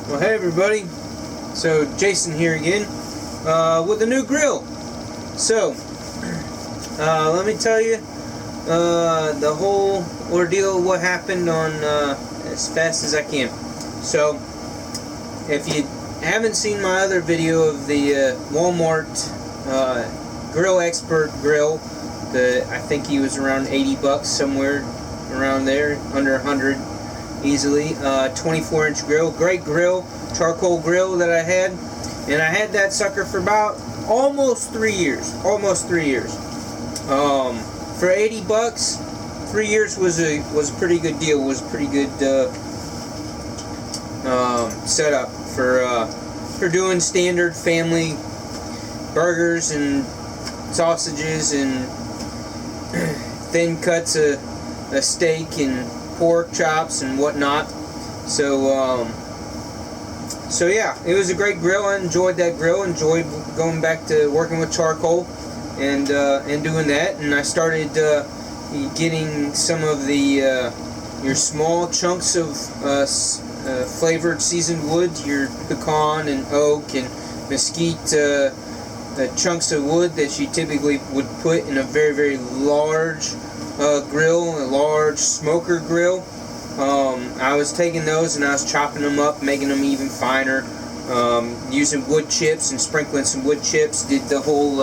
Well, hey everybody, so Jason here again with a new grill. So let me tell you the whole ordeal, what happened on as fast as I can. So if you haven't seen my other video of the Walmart Grill Expert grill, I think he was around 80 bucks, somewhere around there, under 100 easily. 24-inch grill, great grill, charcoal grill that I had, and I had that sucker for about almost 3 years. For 80 bucks, 3 years was a pretty good deal. Was a pretty good setup for doing standard family burgers and sausages and thin cuts of steak and pork chops and whatnot. So yeah, it was a great grill. I enjoyed that grill. Enjoyed going back to working with charcoal and doing that. And I started getting some of the your small chunks of flavored seasoned wood, your pecan and oak and mesquite chunks of wood that you typically would put in a very, very large grill, a large smoker grill. I was taking those and I was chopping them up, making them even finer, using wood chips and sprinkling some wood chips. Did the whole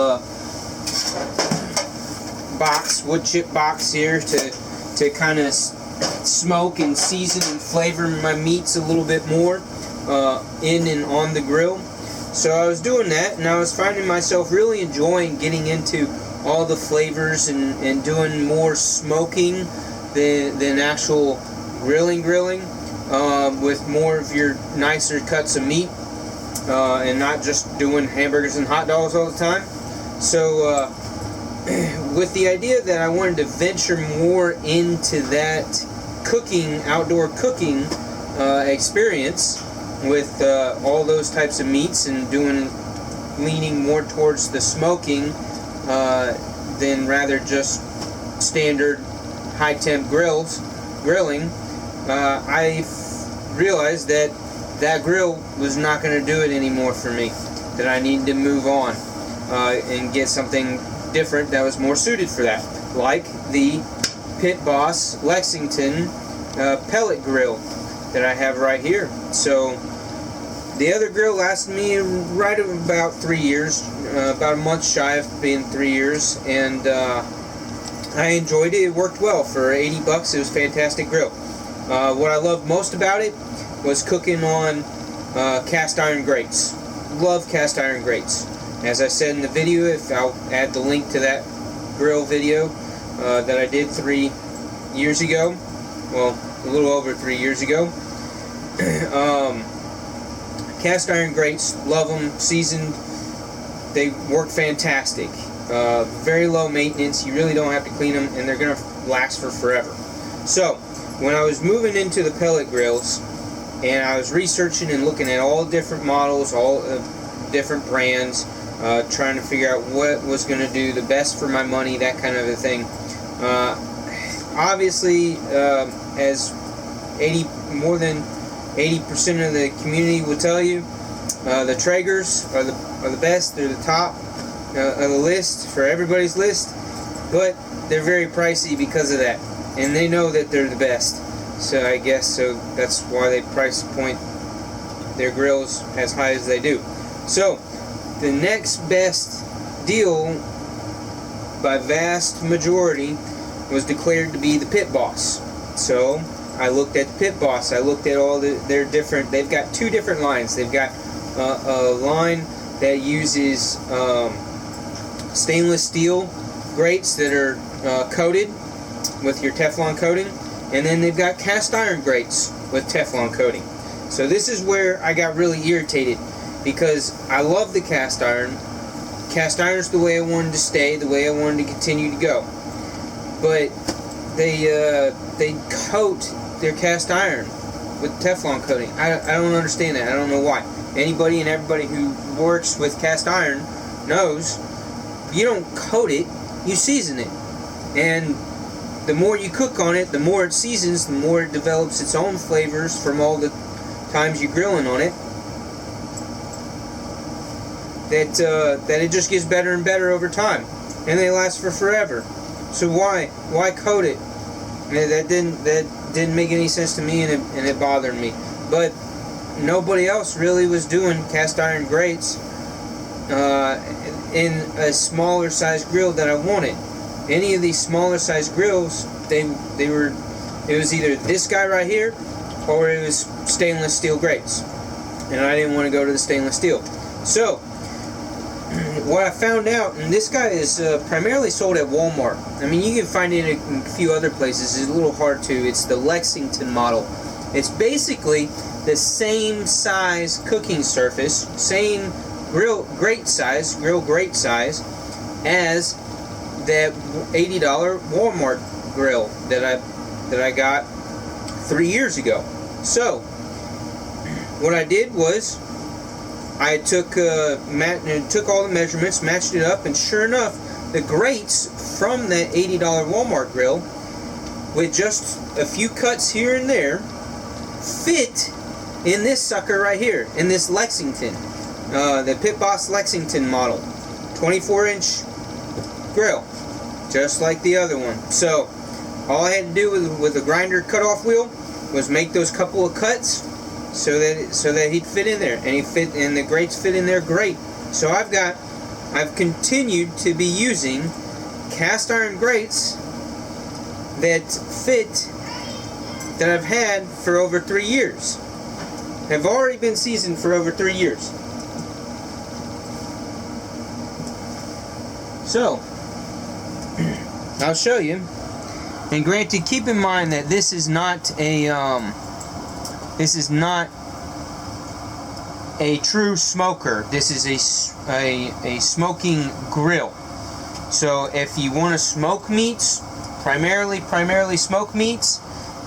wood chip box here to kind of smoke and season and flavor my meats a little bit more in and on the grill. So I was doing that, and I was finding myself really enjoying getting into all the flavors and doing more smoking than actual grilling with more of your nicer cuts of meat and not just doing hamburgers and hot dogs all the time. So with the idea that I wanted to venture more into that cooking, outdoor cooking experience with all those types of meats and leaning more towards the smoking than rather just standard high temp grilling, I realized that grill was not going to do it anymore for me, that I needed to move on and get something different that was more suited for that, like the Pit Boss Lexington pellet grill that I have right here. So the other grill lasted me right about 3 years, about a month shy of being 3 years, and I enjoyed it. It worked well for 80 bucks. It was a fantastic grill. What I loved most about it was cooking on cast iron grates. Love cast iron grates. As I said in the video, I'll add the link to that grill video that I did 3 years ago. Well, a little over 3 years ago. Cast iron grates, love them, seasoned. They work fantastic. Very low maintenance. You really don't have to clean them, and they're going to last for forever. So, when I was moving into the pellet grills, and I was researching and looking at all different models, all different brands, trying to figure out what was going to do the best for my money, that kind of a thing. Obviously, as more than 80% of the community will tell you, the Traegers are the best. They're the top of the list, for everybody's list, but they're very pricey because of that, and they know that they're the best. So I guess that's why they price point their grills as high as they do. So the next best deal, by vast majority, was declared to be the Pit Boss. So I looked at the Pit Boss. I looked at all their different. They've got two different lines. They've got a line that uses stainless steel grates that are coated with your Teflon coating, and then they've got cast iron grates with Teflon coating. So this is where I got really irritated, because I love the cast iron. Cast iron's the way I wanted to stay, the way I wanted to continue to go. But they coat their cast iron with Teflon coating. I don't understand that. I don't know why. Anybody and everybody who works with cast iron knows you don't coat it, you season it. And the more you cook on it, the more it seasons, the more it develops its own flavors from all the times you're grilling on it, that it just gets better and better over time, and they last for forever. So why coat it? That didn't make any sense to me, and it bothered me. But nobody else really was doing cast iron grates in a smaller size grill that I wanted. Any of these smaller size grills, it was either this guy right here, or it was stainless steel grates, and I didn't want to go to the stainless steel. So what I found out, and this guy is primarily sold at Walmart. I mean, you can find it in a few other places. It's a little hard to. It's the Lexington model. It's basically the same size cooking surface, same grill grate size as that $80 Walmart grill that I got 3 years ago. So what I did was I took all the measurements, matched it up, and sure enough, the grates from that $80 Walmart grill, with just a few cuts here and there, fit in this sucker right here, in this Lexington, the Pit Boss Lexington model, 24-inch grill, just like the other one. So all I had to do with the grinder cutoff wheel was make those couple of cuts so that he'd fit in there, and the grates fit in there great. So I've continued to be using cast iron grates that fit, that I've had for over 3 years. Have already been seasoned for over 3 years. So I'll show you. And granted, keep in mind that this is not a true smoker. This is a smoking grill. So if you want to smoke meats, primarily smoke meats,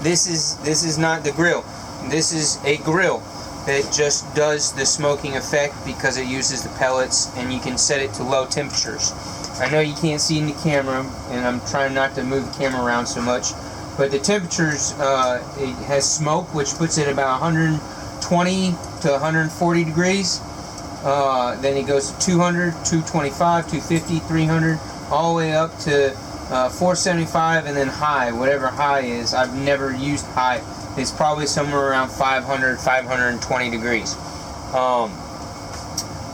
this is not the grill. This is a grill that just does the smoking effect because it uses the pellets, and you can set it to low temperatures. I know you can't see in the camera, and I'm trying not to move the camera around so much, but the temperatures, it has smoke, which puts it about 120 to 140 degrees. Then it goes to 200, 225, 250, 300, all the way up to 475, and then high, whatever high is. I've never used high. It's probably somewhere around 500, 520 degrees.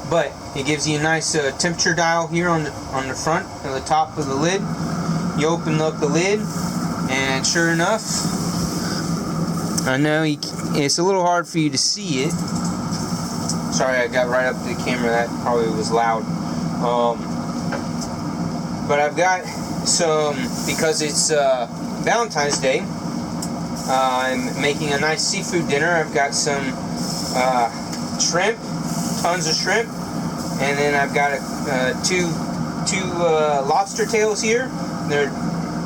But it gives you a nice temperature dial here on the front, on the top of the lid. You open up the lid, and sure enough, I know it's a little hard for you to see it. Sorry, I got right up to the camera. That probably was loud. But I've got some, because it's Valentine's Day, I'm making a nice seafood dinner. I've got some shrimp, tons of shrimp, and then I've got two lobster tails here. They're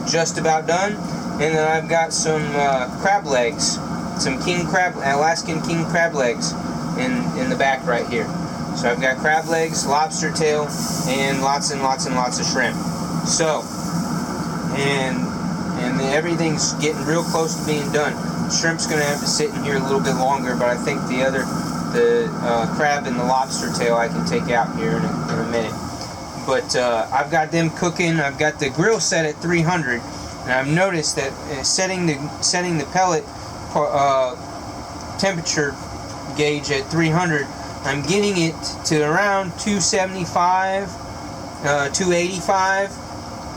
just about done. And then I've got some crab legs, some Alaskan king crab legs in the back right here. So I've got crab legs, lobster tail, and lots and lots of shrimp. So, and everything's getting real close to being done. Shrimp's going to have to sit in here a little bit longer, but I think the crab and the lobster tail I can take out here in a minute. But I've got them cooking. I've got the grill set at 300, and I've noticed that setting the pellet temperature gauge at 300, I'm getting it to around 275, 285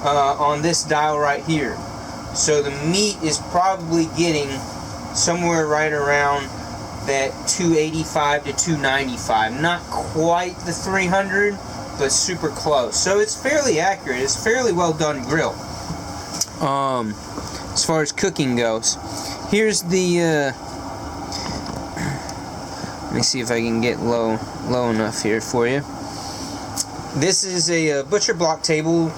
on this dial right here. So the meat is probably getting somewhere right around that 285 to 295. Not quite the 300, but super close. So it's fairly accurate. It's a fairly well done grill. As far as cooking goes, here's the. Let me see if I can get low enough here for you. This is a butcher block table,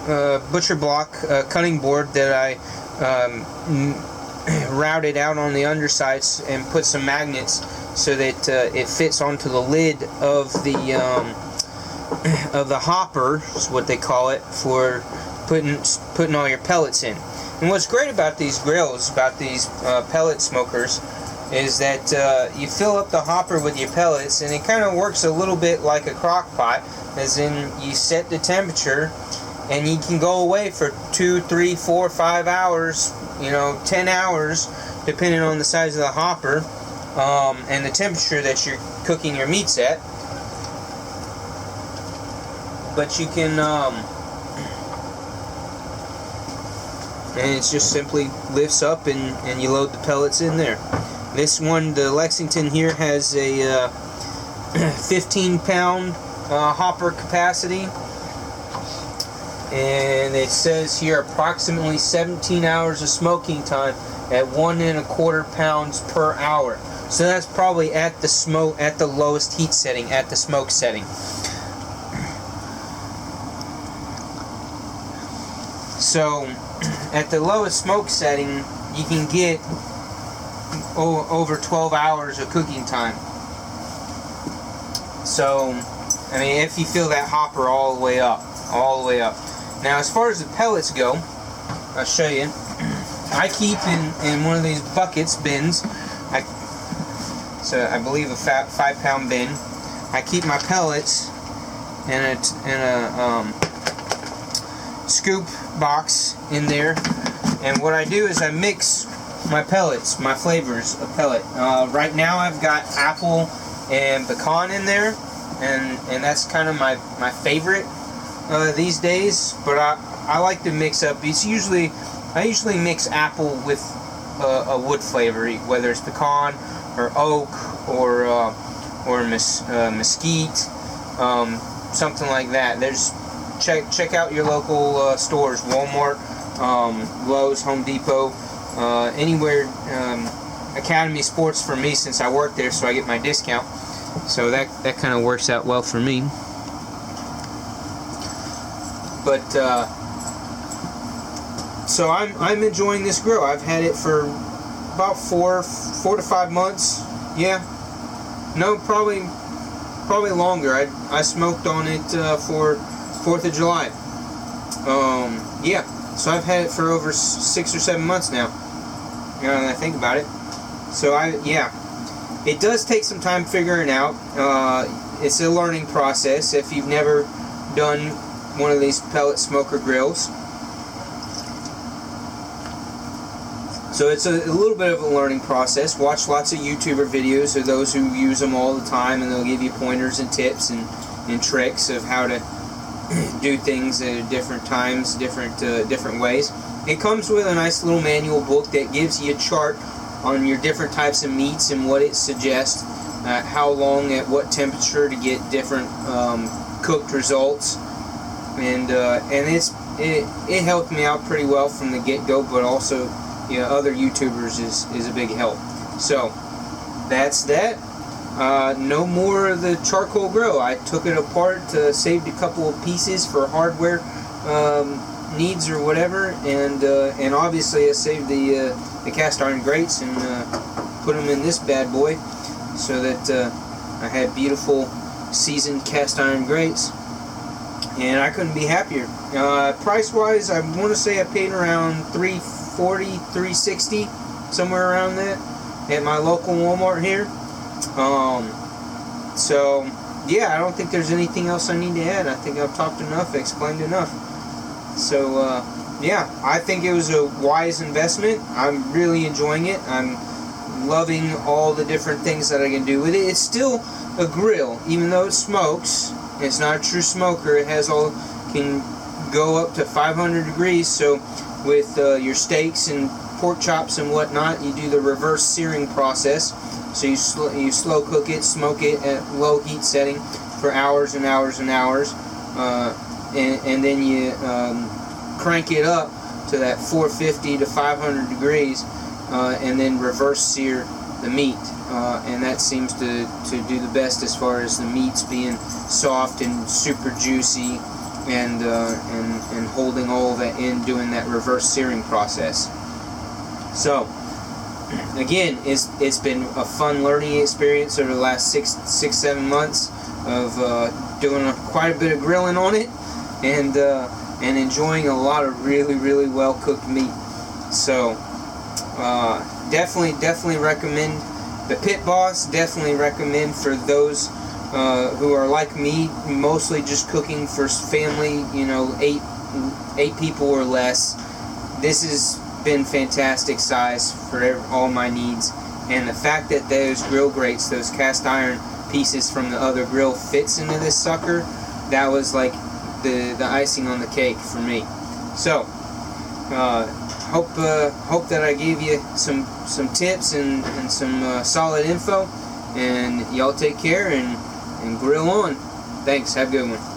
cutting board that I routed out on the undersides and put some magnets so that it fits onto the lid of the hopper, is what they call it, for putting all your pellets in. And what's great about these grills, about these pellet smokers, is that you fill up the hopper with your pellets, and it kind of works a little bit like a crock pot, as in you set the temperature, and you can go away for 2, 3, 4, 5 hours, 10 hours, depending on the size of the hopper and the temperature that you're cooking your meats at. But you can, and it just simply lifts up, and you load the pellets in there. This one, the Lexington here, has a 15-pound hopper capacity, and it says here approximately 17 hours of smoking time at 1 1/4 pounds per hour. So that's probably at the lowest heat setting, at the smoke setting. So at the lowest smoke setting, you can get over 12 hours of cooking time. So, I mean, if you fill that hopper all the way up. Now, as far as the pellets go, I'll show you. I keep in one of these buckets, bins, I believe a 5-pound bin. I keep my pellets in a scoop box in there, and what I do is I mix my pellets, my flavors of pellet. Right now I've got apple and pecan in there, and that's kind of my favorite these days. But I like to mix up. I usually mix apple with a wood flavor, whether it's pecan or oak or mesquite, something like that. Check out your local stores, Walmart, Lowe's, Home Depot, anywhere. Academy Sports for me, since I work there, so I get my discount. So that kind of works out well for me. But so I'm enjoying this grill. I've had it for about 4 to 5 months. Yeah, no, probably longer. I smoked on it for 4th of July. Yeah, so I've had it for over 6 or 7 months now. Now that I think about it. So it does take some time figuring out. It's a learning process if you've never done one of these pellet smoker grills. So it's a little bit of a learning process. Watch lots of YouTuber videos of those who use them all the time, and they'll give you pointers and tips and tricks of how to do things at different times, different ways. It comes with a nice little manual book that gives you a chart on your different types of meats and what it suggests, how long at what temperature to get different cooked results, and it helped me out pretty well from the get-go. But also, other YouTubers is a big help. So that's that. No more of the charcoal grill. I took it apart, saved a couple of pieces for hardware needs or whatever, and obviously I saved the cast iron grates and put them in this bad boy, so that I had beautiful seasoned cast iron grates, and I couldn't be happier. Price wise, I want to say I paid around $340, $360, somewhere around that, at my local Walmart here. So yeah, I don't think there's anything else I need to add. I think I've talked enough, explained enough. So yeah, I think it was a wise investment. I'm really enjoying it. I'm loving all the different things that I can do with it. It's still a grill, even though it smokes. It's not a true smoker. It can go up to 500 degrees. So with your steaks and pork chops and whatnot, you do the reverse searing process. So you slow cook it, smoke it at low heat setting for hours and hours and hours, and then you crank it up to that 450 to 500 degrees, and then reverse sear the meat, and that seems to do the best as far as the meats being soft and super juicy, and holding all of that in, doing that reverse searing process. So again, it's been a fun learning experience over the last 6-7 months of doing quite a bit of grilling on it, and enjoying a lot of really well cooked meat. So definitely recommend The Pit Boss, definitely recommend for those who are like me, mostly just cooking for family, you know, eight people or less. This has been fantastic size for all my needs. And the fact that those grill grates, those cast iron pieces from the other grill fits into this sucker, that was like the icing on the cake for me. So hope that I gave you some tips and some solid info, and y'all take care and grill on. Thanks, have a good one.